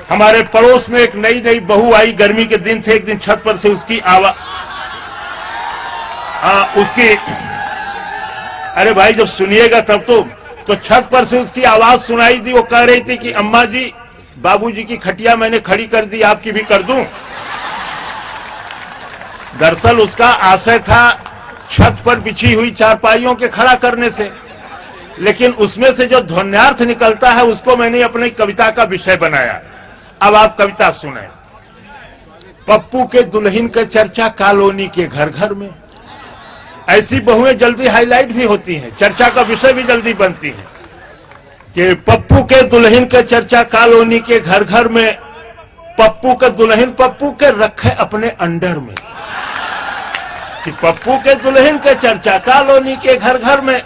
हमारे पड़ोस में एक नई नई बहू आई, गर्मी के दिन थे, एक दिन छत पर से उसकी आवाज अरे भाई जब सुनिएगा तब तो छत पर से उसकी आवाज सुनाई दी। वो कह रही थी कि अम्मा जी बाबूजी की खटिया मैंने खड़ी कर दी, आपकी भी कर दूं। दरअसल उसका आशय था छत पर बिछी हुई चारपाइयों के खड़ा करने से, लेकिन उसमें से जो ध्वन्यार्थ निकलता है उसको मैंने अपनी कविता का विषय बनाया। अब आप कविता सुने। पप्पू के दुल्हन का चर्चा कॉलोनी के घर घर में। ऐसी बहुएं जल्दी हाईलाइट भी होती हैं, चर्चा का विषय भी जल्दी बनती है कि पप्पू के दुल्हन का चर्चा कॉलोनी के घर घर में। पप्पू का दुल्हन पप्पू के रखे अपने अंडर में। कि पप्पू के दुल्हन का चर्चा कॉलोनी के घर घर में।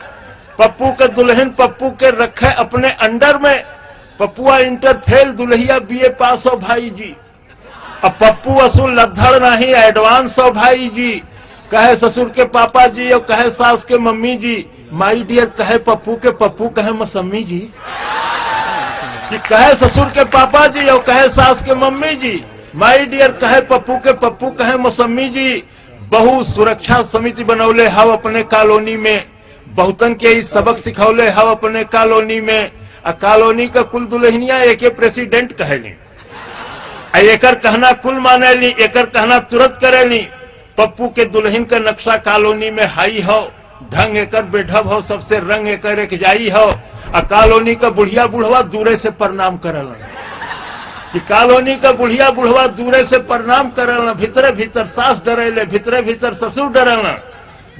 पप्पू के दुल्हन पप्पू के रखे अपने अंडर में। पप्पुआ इंटर फेल दुल्हिया बीए पास हो भाई जी। अब पप्पू असूल लद्दड़ नहीं एडवांस हो भाई जी। कहे ससुर के पापा जी और कहे सास के मम्मी जी। माई डियर कहे पप्पू के पप्पू कहे मौसम्मी जी। कि कहे ससुर के पापा जी और कहे सास के मम्मी जी। माई डियर कहे पप्पू के पप्पू कहे मौसम्मी जी। बहु सुरक्षा समिति बनौले हव अपने कॉलोनी में। बहुतन के ही सबक सिखौले हव अपने कॉलोनी में। कॉलोनी का कुल दुल्हनिया एके प्रेसिडेंट कहेली। एकर कहना कुल मानेली, एकर कहना तुरंत करेली। पप्पू के दुल्हन का नक्शा कॉलोनी में हाई हो। ढंग एकर बेढब हो, सबसे रंग एकर एक जाई हो। कॉलोनी का बुढ़िया बुढ़वा दूरे से प्रणाम करल। कि कॉलोनी का बुढ़िया बुढ़वा दूरे से प्रणाम करल। भीतरे भीतर सास डरेले, भीतरे भीतर ससुर डरेल।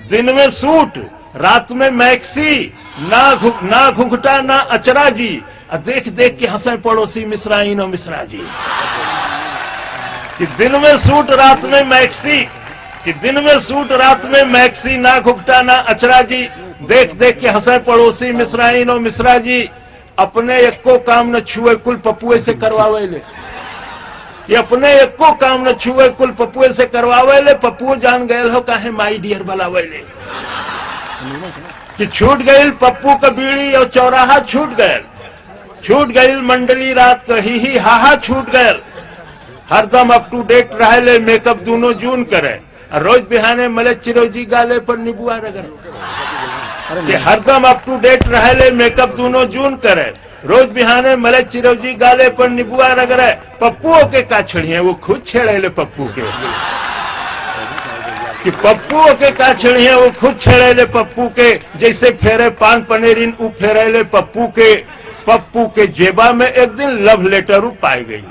दिन में सूट रात में मैक्सी, ना घुंघटा ना अचरा जी। देख देख के हंसे पड़ोसी मिश्राइन और मिश्रा जी। कि दिन में सूट रात में मैक्सी, कि दिन में सूट रात में मैक्सी, ना घुंघटा ना अचरा जी। देख देख के हंसे पड़ोसी मिश्राइन और मिश्रा जी। अपने एको काम न छुए कुल पपुए से करवावे ले। ये अपने एको काम न छुए कुल पपुए से करवावे ले। पप्पू जान गए हो काहे माई डियर बुलावे ले। कि छूट गई पप्पू का बीड़ी और चौराहा छूट गए। छूट गई मंडली रात का ही हाहा छूट गए। हरदम अप टू डेट रहे ले, मेकअप दोनों जून करे। रोज बिहाने मले चिरौजी गाले पर नीबुआ रगड़े। कि हरदम अप टू डेट रहे ले, मेकअप दोनों जून करे। रोज बिहाने मले चिरौजी गाले पर नीबुआ रगड़े। पप्पुओं के का छड़िए वो खुद छेड़े ले पप्पू के। कि पप्पुओं के का छड़िए वो खुद छेड़े ले पप्पू के। जैसे फेरे पान पनेरिन उ फेरे ले पप्पू के। पप्पू के जेबा में एक दिन लव लेटर पाई गई।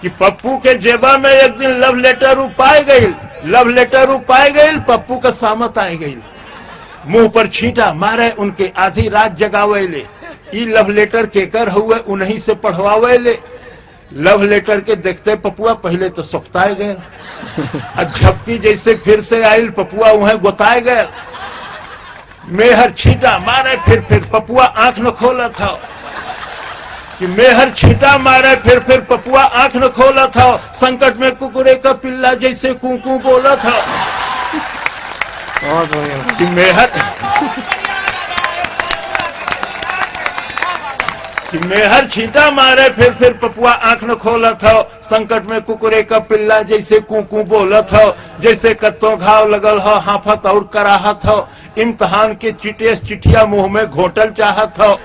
कि पप्पू के जेबा में एक दिन लव लेटर पाई गई। लव लेटर पाई गई, पप्पू का सामत आई गई। मुंह पर छींटा मारे उनके, आधी रात जगावे ले। ई लव लेटर केकर हुए उन्हीं से पढ़वावे ले। लव लेटर के देखते पपुआ पहले तो सोखताए गए। झपकी जैसे फिर से आयल पपुआ वहां गोताए गए। मेहर छींटा मारे फिर पपुआ आंख न खोला था। कि मेहर छींटा मारे फिर पपुआ आंख न खोला था। संकट में कुकुरे का पिल्ला जैसे कूकू बोला था। कि मेहर छींटा मारे फिर पपुआ आंख न खोला था। संकट में कुकुरे का पिल्ला जैसे कूकू बोला था। जैसे कत्तों घाव लगल हो, हाफत और कराहत हो। इम्तहान के चिटेस चिठिया मुंह में घोटल चाहत हो।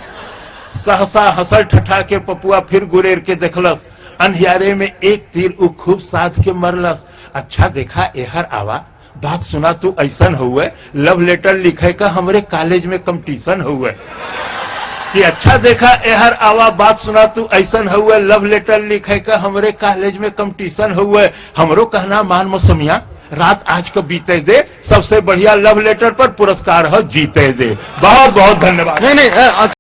सहसा हंसल ठठा के पपुआ फिर गुरेर के देखलस। अंधियारे में एक तीर उ खूब साध के मरलस। अच्छा देखा एहर आवा, बात सुना तू ऐसन हुए। लव लेटर लिखे का हमरे कॉलेज में कंपटीशन हुए। कि अच्छा देखा एहर आवा, बात सुना तू ऐसन हुए। लव लेटर लिखे का हमरे कॉलेज में कंपटीशन हुए। हमरो कहना मान मौसमिया, रात आज को बीते दे। सबसे बढ़िया लव लेटर पर पुरस्कार हो जीते दे। बहुत बहुत धन्यवाद। नहीं